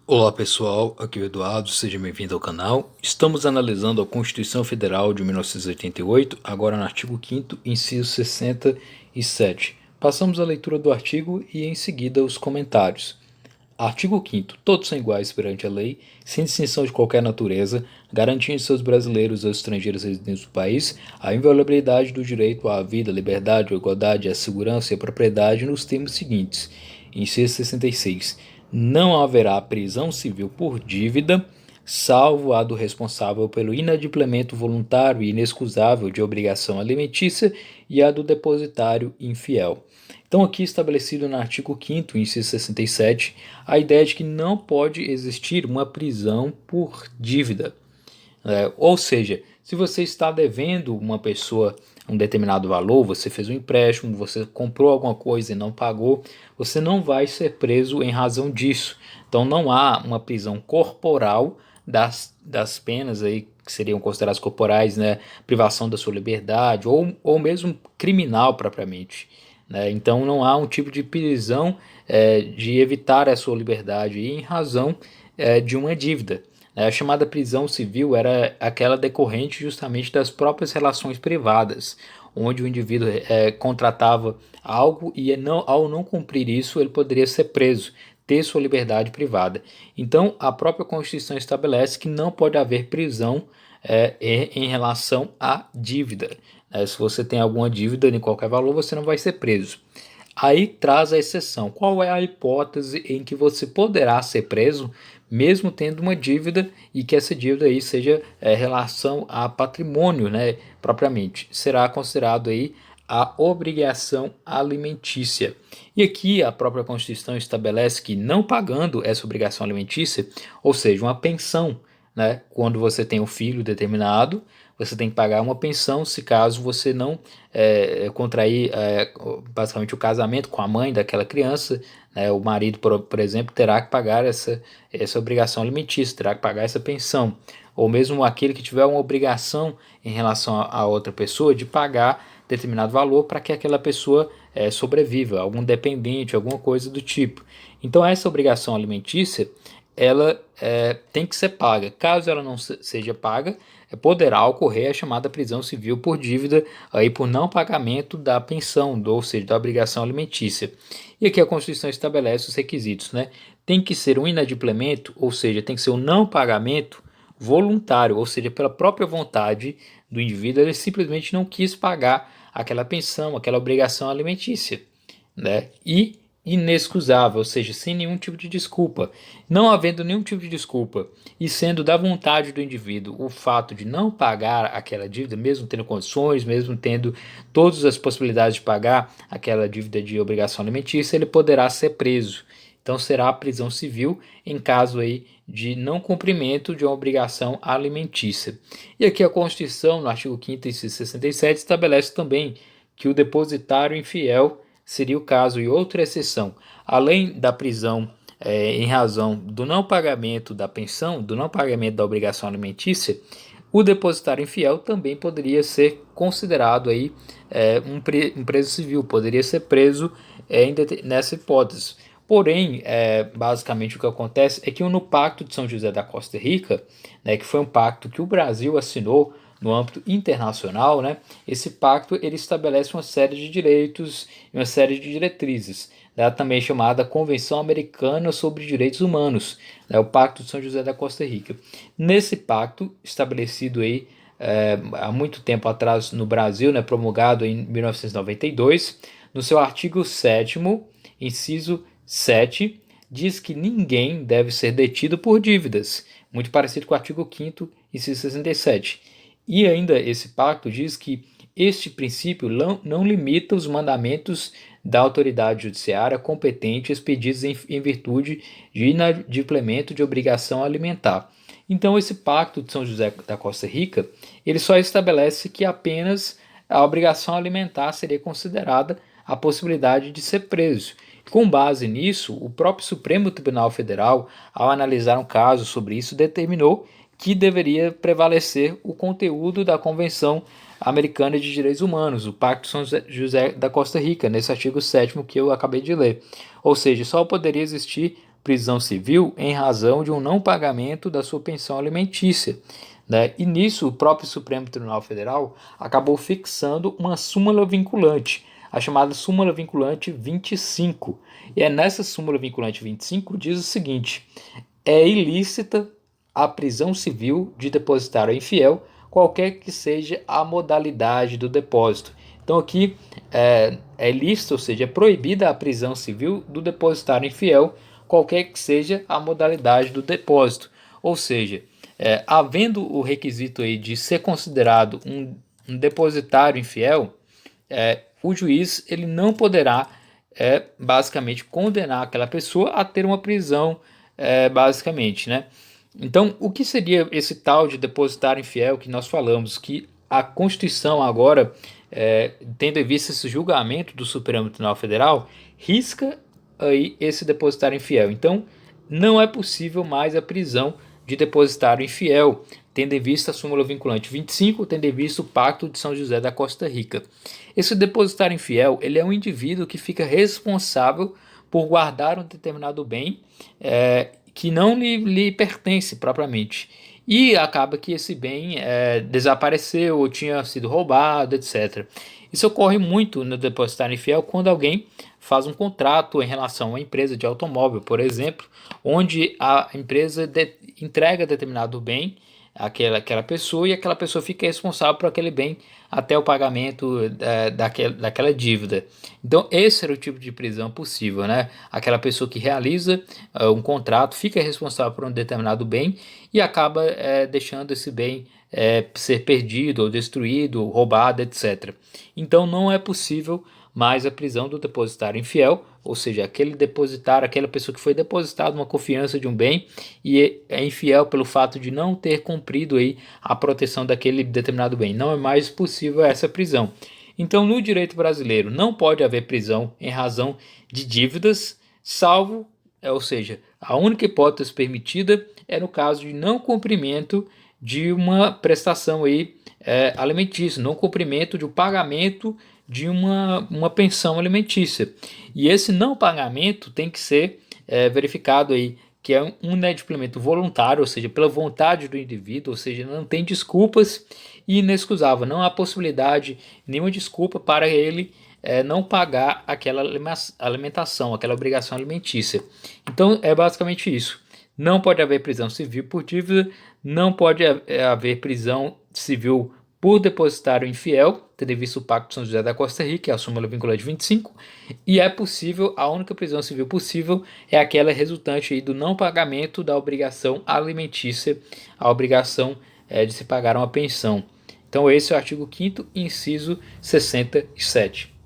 Olá pessoal, aqui é o Eduardo, seja bem-vindo ao canal. Estamos analisando a Constituição Federal de 1988, agora no artigo 5º, inciso 67. Passamos a leitura do artigo e em seguida os comentários. Artigo 5º. Todos são iguais perante a lei, sem distinção de qualquer natureza, garantindo seus brasileiros ou estrangeiros residentes do país a inviolabilidade do direito à vida, liberdade, à igualdade, à segurança e à propriedade nos termos seguintes. Inciso 66. Não haverá prisão civil por dívida, salvo a do responsável pelo inadimplemento voluntário e inexcusável de obrigação alimentícia e a do depositário infiel. Então, aqui estabelecido no artigo 5º, inciso 67, a ideia de que não pode existir uma prisão por dívida. Ou seja, se você está devendo uma pessoa um determinado valor, você fez um empréstimo, você comprou alguma coisa e não pagou, você não vai ser preso em razão disso. Então não há uma prisão corporal das penas aí que seriam consideradas corporais, né, privação da sua liberdade ou mesmo criminal propriamente. Né? Então não há um tipo de prisão de evitar a sua liberdade em razão de uma dívida. A chamada prisão civil era aquela decorrente justamente das próprias relações privadas, onde o indivíduo contratava algo e ao não cumprir isso ele poderia ser preso, ter sua liberdade privada. Então a própria Constituição estabelece que não pode haver prisão em relação à dívida. Se você tem alguma dívida de qualquer valor, você não vai ser preso. Aí traz a exceção. Qual é a hipótese em que você poderá ser preso, mesmo tendo uma dívida e que essa dívida aí seja relação a patrimônio, né, propriamente? Será considerado aí a obrigação alimentícia. E aqui a própria Constituição estabelece que não pagando essa obrigação alimentícia, ou seja, uma pensão, né, quando você tem um filho determinado, você tem que pagar uma pensão se caso você não contrair basicamente o casamento com a mãe daquela criança, né, o marido, por exemplo, terá que pagar essa obrigação alimentícia, terá que pagar essa pensão, ou mesmo aquele que tiver uma obrigação em relação a outra pessoa de pagar determinado valor para que aquela pessoa sobreviva, algum dependente, alguma coisa do tipo. Então essa obrigação alimentícia ela tem que ser paga. Caso ela não seja paga, poderá ocorrer a chamada prisão civil por dívida, aí por não pagamento da pensão, ou seja, da obrigação alimentícia. E aqui a Constituição estabelece os requisitos, né? Tem que ser um inadimplemento, ou seja, tem que ser um não pagamento voluntário, ou seja, pela própria vontade do indivíduo, ele simplesmente não quis pagar aquela pensão, aquela obrigação alimentícia, né? E inexcusável, ou seja, sem nenhum tipo de desculpa. Não havendo nenhum tipo de desculpa e sendo da vontade do indivíduo o fato de não pagar aquela dívida, mesmo tendo condições, mesmo tendo todas as possibilidades de pagar aquela dívida de obrigação alimentícia, ele poderá ser preso. Então será a prisão civil em caso aí de não cumprimento de uma obrigação alimentícia. E aqui a Constituição, no artigo 5º, inciso 67, estabelece também que o depositário infiel seria o caso e outra exceção. Além da prisão em razão do não pagamento da pensão, do não pagamento da obrigação alimentícia, o depositário infiel também poderia ser considerado aí um preso civil, poderia ser preso nessa hipótese. Porém, basicamente o que acontece é que no Pacto de São José da Costa Rica, né, que foi um pacto que o Brasil assinou no âmbito internacional, né, esse pacto ele estabelece uma série de direitos e uma série de diretrizes, né, também chamada Convenção Americana sobre Direitos Humanos, né, o Pacto de São José da Costa Rica. Nesse pacto, estabelecido aí há muito tempo atrás no Brasil, né, promulgado em 1992, no seu artigo 7º, inciso 7, diz que ninguém deve ser detido por dívidas, muito parecido com o artigo 5º, inciso 67. E ainda esse pacto diz que este princípio não limita os mandamentos da autoridade judiciária competente expedidos em virtude de inadimplemento de obrigação alimentar. Então esse pacto de São José da Costa Rica, ele só estabelece que apenas a obrigação alimentar seria considerada a possibilidade de ser preso. Com base nisso, o próprio Supremo Tribunal Federal, ao analisar um caso sobre isso, determinou que deveria prevalecer o conteúdo da Convenção Americana de Direitos Humanos, o Pacto de São José da Costa Rica, nesse artigo 7º que eu acabei de ler. Ou seja, só poderia existir prisão civil em razão de um não pagamento da sua pensão alimentícia, né? E nisso o próprio Supremo Tribunal Federal acabou fixando uma súmula vinculante, a chamada súmula vinculante 25. E é nessa súmula vinculante 25 diz o seguinte: é ilícita a prisão civil de depositário infiel, qualquer que seja a modalidade do depósito. Então aqui é ilícito, ou seja, é proibida a prisão civil do depositário infiel, qualquer que seja a modalidade do depósito. Ou seja, havendo o requisito aí de ser considerado um depositário infiel, o juiz ele não poderá basicamente condenar aquela pessoa a ter uma prisão, basicamente, né? Então, o que seria esse tal de depositário infiel que nós falamos? Que a Constituição agora, tendo em vista esse julgamento do Supremo Tribunal Federal, risca aí esse depositário infiel. Então, não é possível mais a prisão de depositário infiel, tendo em vista a súmula vinculante 25, tendo em vista o Pacto de São José da Costa Rica. Esse depositário infiel, ele é um indivíduo que fica responsável por guardar um determinado bem que não lhe pertence propriamente. E acaba que esse bem desapareceu ou tinha sido roubado, etc. Isso ocorre muito no depositário infiel quando alguém faz um contrato em relação a uma empresa de automóvel, por exemplo, onde a empresa entrega determinado bem àquela pessoa e aquela pessoa fica responsável por aquele bem até o pagamento daquela dívida. Então esse era o tipo de prisão possível, né? Aquela pessoa que realiza um contrato, fica responsável por um determinado bem e acaba deixando esse bem ser perdido ou destruído, ou roubado, etc. Então não é possível mais a prisão do depositário infiel, ou seja, aquele depositário, aquela pessoa que foi depositada uma confiança de um bem e é infiel pelo fato de não ter cumprido aí a proteção daquele determinado bem. Não é mais possível essa prisão. Então, no direito brasileiro, não pode haver prisão em razão de dívidas, salvo, ou seja, a única hipótese permitida é no caso de não cumprimento de uma prestação aí, alimentícia, não cumprimento de um pagamento de uma pensão alimentícia. E esse não pagamento tem que ser verificado aí, que é um inadimplemento voluntário, ou seja, pela vontade do indivíduo, ou seja, não tem desculpas e inexcusável, não há possibilidade, nenhuma desculpa para ele não pagar aquela alimentação, aquela obrigação alimentícia. Então é basicamente isso. Não pode haver prisão civil por dívida, não pode haver prisão civil por depositário infiel, tendo visto o Pacto de São José da Costa Rica, que é a súmula vinculante 25, e é possível, a única prisão civil possível é aquela resultante aí do não pagamento da obrigação alimentícia, a obrigação de se pagar uma pensão. Então esse é o artigo 5º, inciso 67.